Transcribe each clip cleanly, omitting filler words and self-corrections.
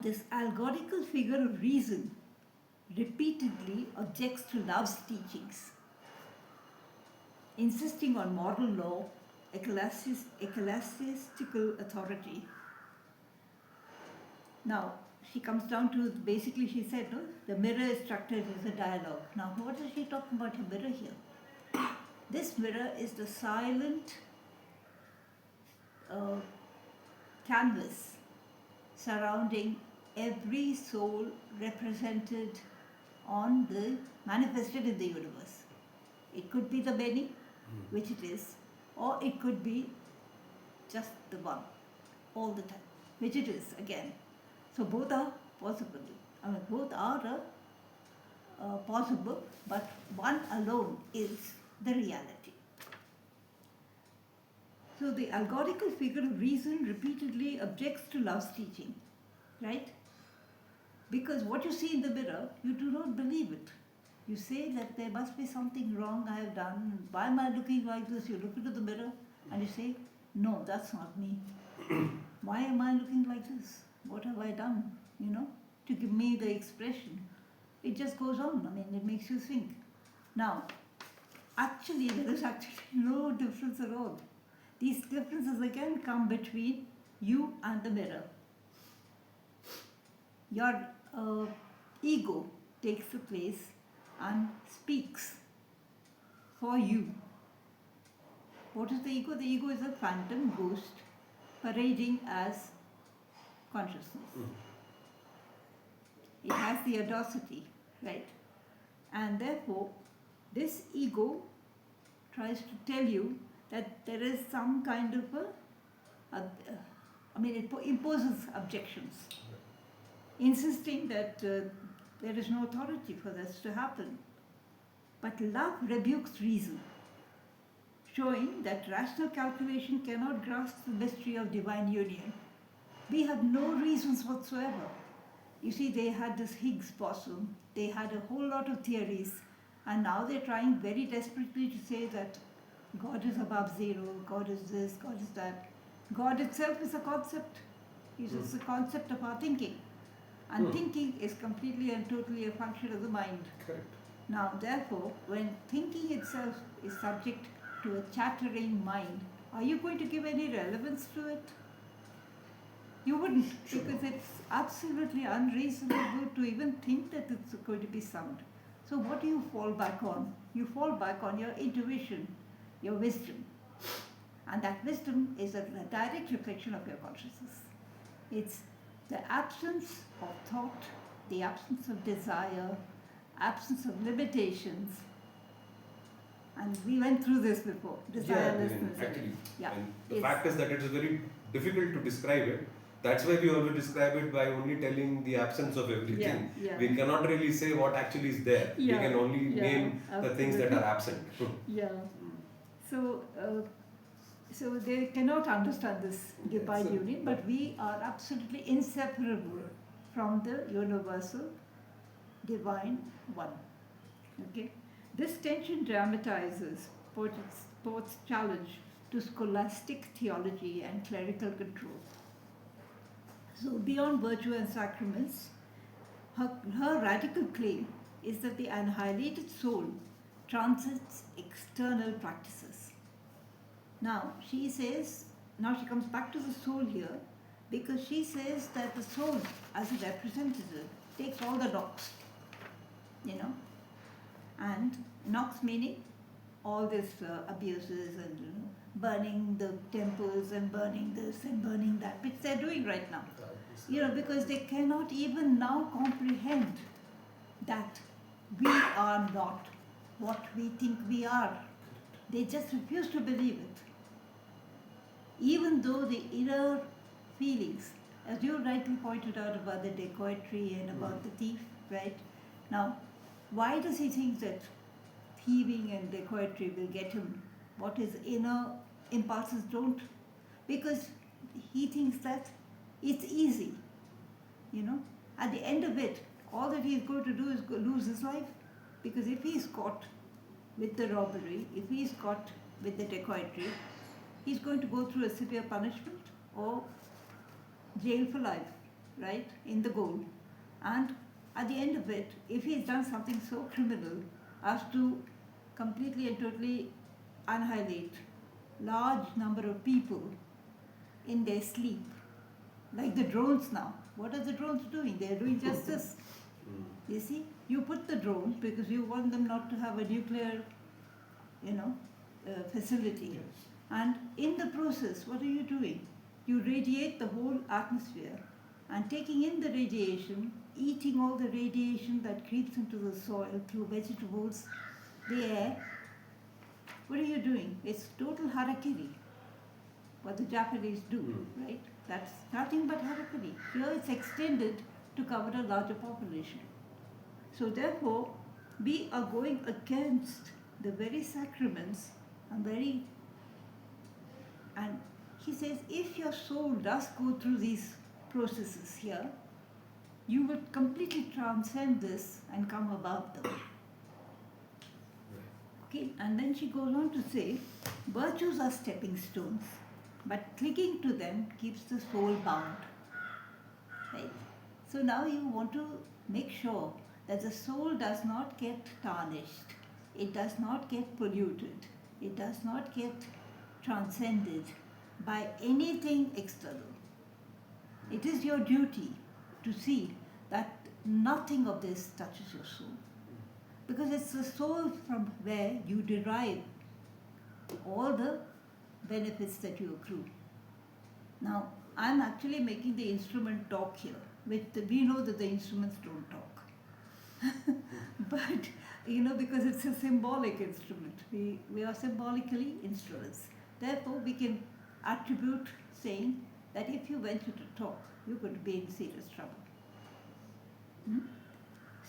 This allegorical figure of reason repeatedly objects to love's teachings, insisting on moral law, ecclesiastical authority. Now, she comes down to, basically she said, no, the mirror is structured as a dialogue. Now, what is she talking about a mirror here? This mirror is the silent canvas surrounding every soul represented manifested in the universe. It could be the many, which it is, or it could be just the one, all the time, which it is again. So both are possible. Both are possible, but one alone is the reality. So the allegorical figure of reason repeatedly objects to love's teaching, right? Because what you see in the mirror, you do not believe it. You say that there must be something wrong I have done. Why am I looking like this? You look into the mirror and you say, no, that's not me. Why am I looking like this? What have I done, to give me the expression? It just goes on. It makes you think. Now, actually, there is actually no difference at all. These differences again come between you and the mirror. Your ego takes the place and speaks for you. What is the ego? The ego is a phantom ghost parading as consciousness. It has the audacity, right? And therefore, this ego tries to tell you that there is some kind of it imposes objections, insisting that there is no authority for this to happen. But love rebukes reason, showing that rational calculation cannot grasp the mystery of divine union. We have no reasons whatsoever. You see, they had this Higgs boson, they had a whole lot of theories, and now they're trying very desperately to say that God is above zero, God is this, God is that. God itself is a concept. It's a concept of our thinking. And thinking is completely and totally a function of the mind. Correct. Now, therefore, when thinking itself is subject to a chattering mind, are you going to give any relevance to it? You wouldn't, because it's absolutely unreasonable to even think that it's going to be sound. So what do you fall back on? You fall back on your intuition, your wisdom. And that wisdom is a direct reflection of your consciousness. It's the absence of thought, the absence of desire, absence of limitations. And we went through this before, desirelessness. Actually. Yeah. And the fact is that it is very difficult to describe it. That's why we always describe it by only telling the absence of everything. Yeah. We cannot really say what actually is there. We can only name the things that are absent. Yeah. So they cannot understand this divine union, but we are absolutely inseparable from the universal divine one. Okay? This tension dramatizes Port's challenge to scholastic theology and clerical control. So beyond virtue and sacraments, her radical claim is that the annihilated soul transcends external practices. Now she comes back to the soul here, because she says that the soul as a representative takes all the knocks, and knocks meaning all these abuses and burning the temples and burning this and burning that, which they're doing right now. Because they cannot even now comprehend that we are not what we think we are. They just refuse to believe it. Even though the inner feelings, as you rightly pointed out about the dacoitry and about the thief, right? Now, why does he think that thieving and dacoitry will get him what his inner impulses don't? Because he thinks that it's easy, At the end of it, all that he's going to do is lose his life. Because if he's caught with the robbery, if he's caught with the dacoitry, he's going to go through a severe punishment or jail for life, right, in the goal. And at the end of it, if he's done something so criminal as to completely and totally annihilate large number of people in their sleep, like the drones now. What are the drones doing? They're doing just this. You see, you put the drones because you want them not to have a nuclear, facility. Yes. And in the process, what are you doing? You radiate the whole atmosphere, and taking in the radiation, eating all the radiation that creeps into the soil through vegetables, the air. What are you doing? It's total harakiri, what the Japanese do, right? That's nothing but harakiri. Here it's extended to cover a larger population. So therefore, we are going against the very sacraments and he says, if your soul does go through these processes here, you will completely transcend this and come above them. Okay, and then she goes on to say, virtues are stepping stones, but clinging to them keeps the soul bound. Right? So now you want to make sure that the soul does not get tarnished, it does not get polluted, it does not get transcended by anything external. It is your duty to see that nothing of this touches your soul. Because it's the soul from where you derive all the benefits that you accrue. Now, I'm actually making the instrument talk here. We know that the instruments don't talk. But, because it's a symbolic instrument. We are symbolically instruments. Therefore, we can attribute saying that if you venture to talk, you could be in serious trouble.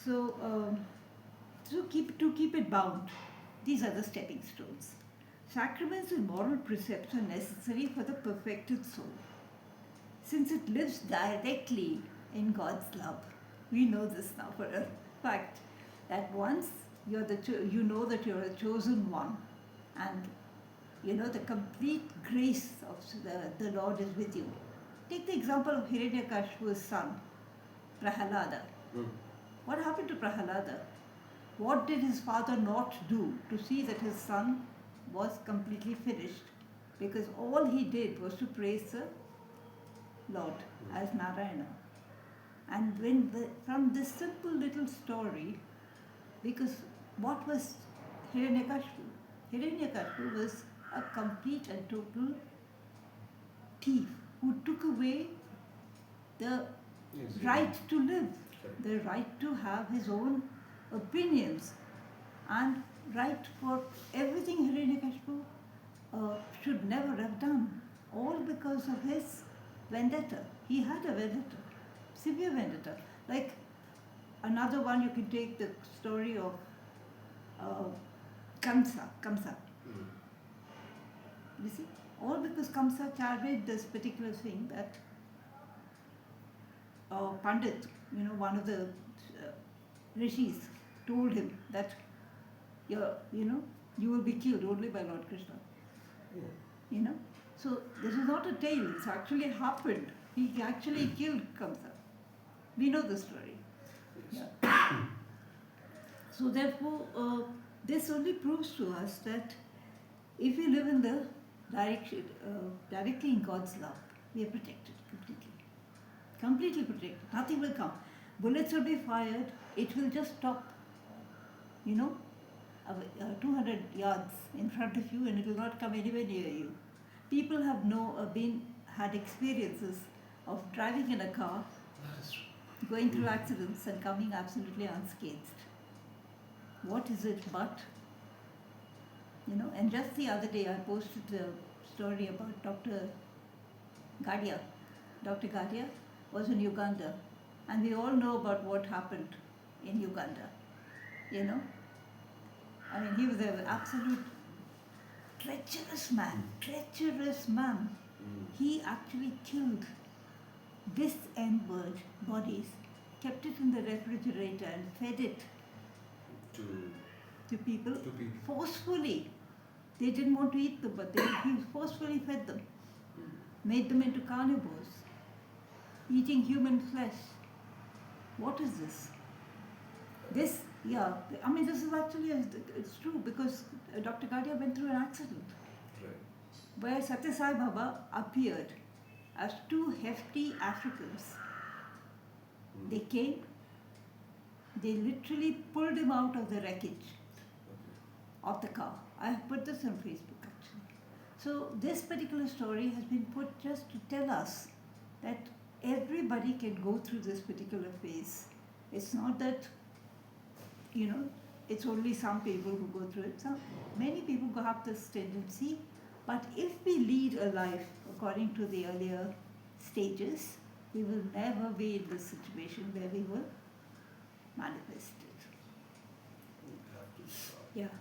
So to keep it bound, these are the stepping stones. Sacraments and moral precepts are necessary for the perfected soul, since it lives directly in God's love. We know this now for a fact, that once you know that you're a chosen one, and the complete grace of the Lord is with you. Take the example of Hiranyakashipu's son, Prahalada. What happened to Prahalada? What did his father not do to see that his son was completely finished? Because all he did was to praise the Lord as Narayana. And from this simple little story, because what was Hiranyakashipu? Hiranyakashipu was a complete and total thief who took away the right to live, the right to have his own opinions, and right for everything Hiranyakashipu should never have done, all because of his vendetta. He had a vendetta, severe vendetta. Like another one, you can take the story of Kamsa. You see, all because Kamsa carried this particular thing that Pandit, one of the rishis, told him that you will be killed only by Lord Krishna. So this is not a tale, it's actually happened. He actually killed Kamsa. We know the story. Yeah. So therefore, this only proves to us that if we live in the directly in God's love, we are protected completely. Completely protected. Nothing will come. Bullets will be fired, it will just stop, 200 yards in front of you, and it will not come anywhere near you. People have had experiences of driving in a car, going through accidents and coming absolutely unscathed. What is it but? And just the other day I posted a story about Dr. Gadia. Dr. Gadia was in Uganda, and we all know about what happened in Uganda. He was an absolute treacherous man. He actually killed dismembered bodies, kept it in the refrigerator and fed it to people forcefully. They didn't want to eat them, but he forcefully fed them, made them into carnivores. eating human flesh. What is this? This, yeah, I mean, this is actually, it's true because Dr. Gadia went through an accident Right. where Satya Sai Baba appeared as two hefty Africans. Mm. They came, they literally pulled him out of the wreckage Okay. of the car. I have put this on Facebook actually. So this particular story has been put just to tell us that everybody can go through this particular phase. It's not that, it's only some people who go through it. Many people have this tendency, but if we lead a life according to the earlier stages, we will never be in this situation where we will manifest it. We have to start. Yeah.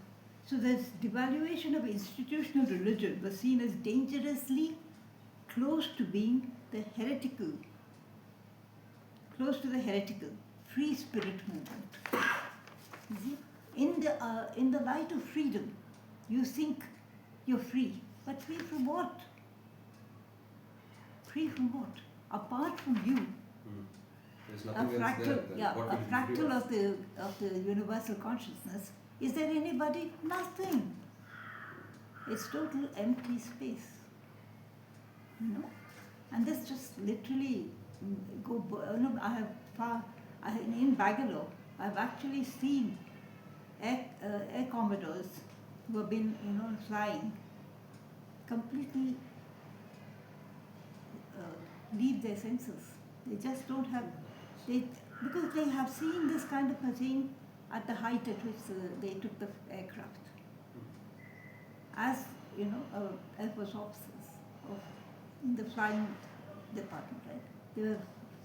So this devaluation of institutional religion was seen as dangerously close to being the heretical, free spirit movement. You see? In the light of freedom, you think you're free, but free from what? Free from what? Apart from you, There's a nothing else there. fractal, Then what will a you do? fractal of the universal consciousness. Is there anybody? Nothing. It's total empty space. And this just literally in Bangalore, I've actually seen air commodores who have been, flying completely leave their senses. They just don't have, because they have seen this kind of a thing at the height at which they took the aircraft. As, Air Force officers in the flying department, right? They were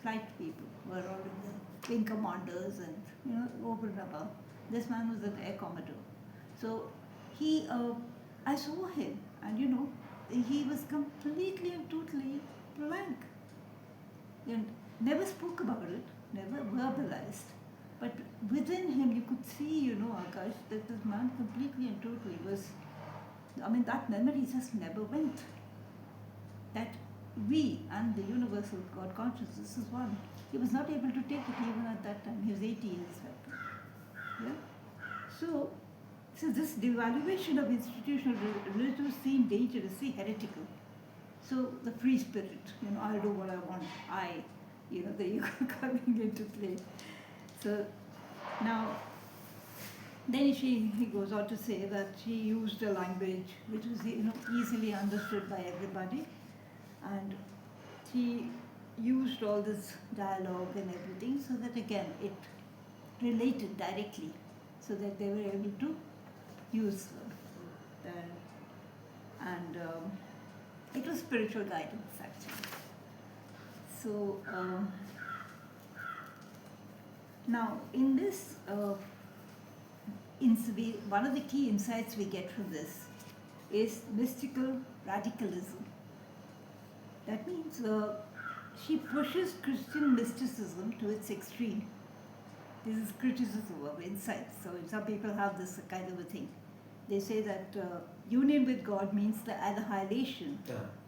flight people who were all in the wing commanders and, over and above. This man was an air commodore. So I saw him and, he was completely and totally blank. And never spoke about it, never verbalized. But within him, you could see, Akash, that this man completely and totally was, that memory just never went. That we and the universal God consciousness is one. He was not able to take it even at that time. He was 80 years old. Yeah? So this devaluation of institutional religion was seen dangerously heretical. So the free spirit, I'll do what I want. The ego coming into play. So now, then he goes on to say that she used a language which was easily understood by everybody, and she used all this dialogue and everything so that again it related directly, so that they were able to use and it was spiritual guidance actually. So now in this, one of the key insights we get from this is mystical radicalism. That means she pushes Christian mysticism to its extreme. This is criticism of insights. So some people have this kind of a thing. They say that union with God means the annihilation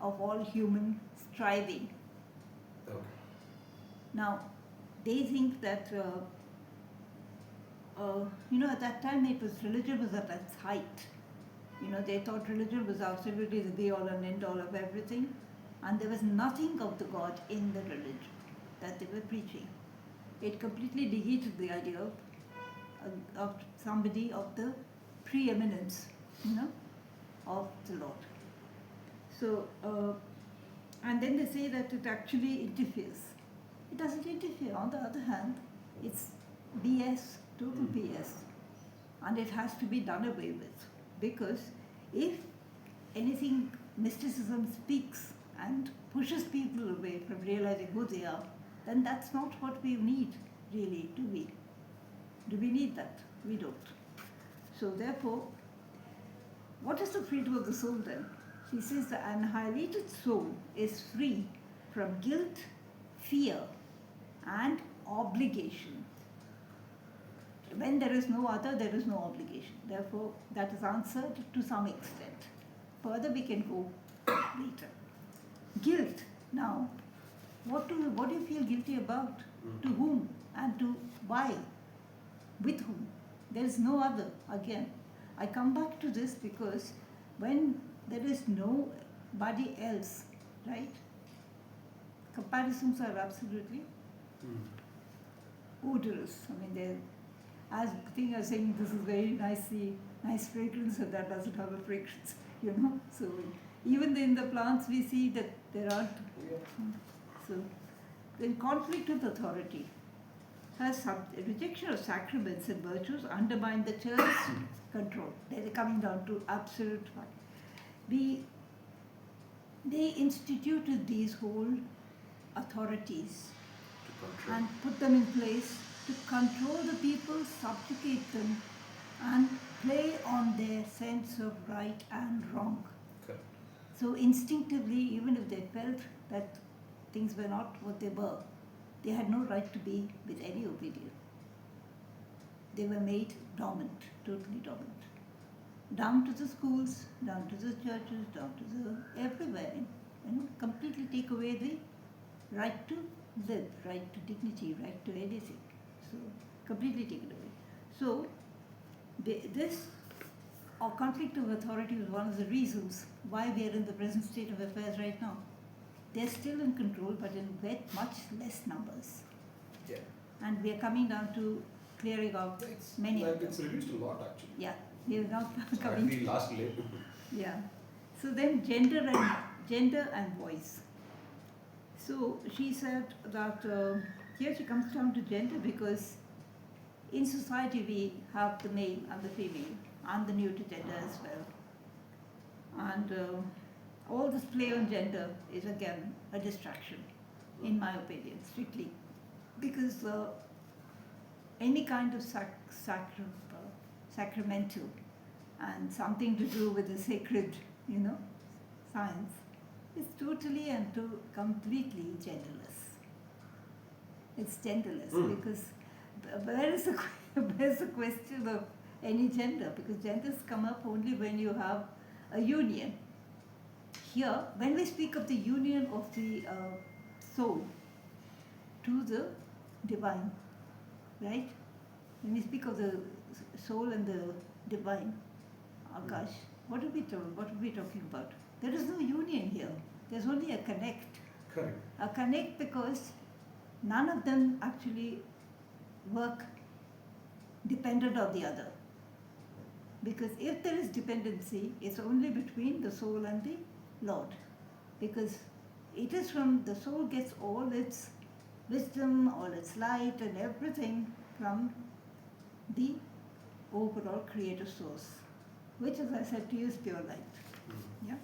of all human striving. Okay. Now, they think that, at that time religion was at its height. They thought religion was absolutely the be-all and end-all of everything. And there was nothing of the God in the religion that they were preaching. It completely negated the idea of somebody of the preeminence, of the Lord. So, and then they say that it actually interferes. It doesn't interfere. On the other hand, it's BS, total BS. And it has to be done away with. Because if anything, mysticism speaks and pushes people away from realizing who they are, then that's not what we need, really, do we? Do we need that? We don't. So therefore, what is the freedom of the soul then? She says the annihilated soul is free from guilt, fear, and obligation. When there is no other, there is no obligation. Therefore, that is answered to some extent. Further, we can go later. Guilt. Now, what do you feel guilty about? Mm. To whom and to why? With whom? There is no other. Again, I come back to this because when there is nobody else, right? Comparisons are absolutely odorous. I mean, they're, as thing I was saying, this is very nice fragrance, and that doesn't have a fragrance, you know. So even in the plants, we see that there are. So then, conflict with authority has rejection of sacraments and virtues undermine the church's control. They're coming down to absolute fact. They instituted these whole authorities To control. and put them in place to control the people, subjugate them, and play on their sense of right and wrong. Correct. So instinctively, even if they felt that things were not what they were, they had no right to be with any obedience. They were made dominant, totally dominant. Down to the schools, down to the churches, down to the everywhere, completely take away the right to live, right to dignity, right to anything. So completely taken away. So this conflict of authority is one of the reasons why we are in the present state of affairs right now. They're still in control, but in much less numbers. Yeah. And we are coming down to clearing out many of them. It's reduced a lot actually. Yeah, we are now At coming the to. last layer. Yeah. So then gender and voice. So she said that here she comes down to gender because in society we have the male and the female and the neuter gender as well. And all this play on gender is again a distraction, in my opinion, strictly. Because any kind of sacramental and something to do with the sacred, science is totally and completely genderless. It's genderless because where's the question of any gender? Because genders come up only when you have a union. Here, when we speak of the union of the soul to the divine, right? When we speak of the soul and the divine, Akash, what are we talking about? There is no union here. There's only a connect. Correct. A connect because none of them actually work dependent on the other. Because if there is dependency, it's only between the soul and the Lord. Because it is from the soul gets all its wisdom, all its light and everything from the overall creative source, which, as I said to you, is pure light. Yeah.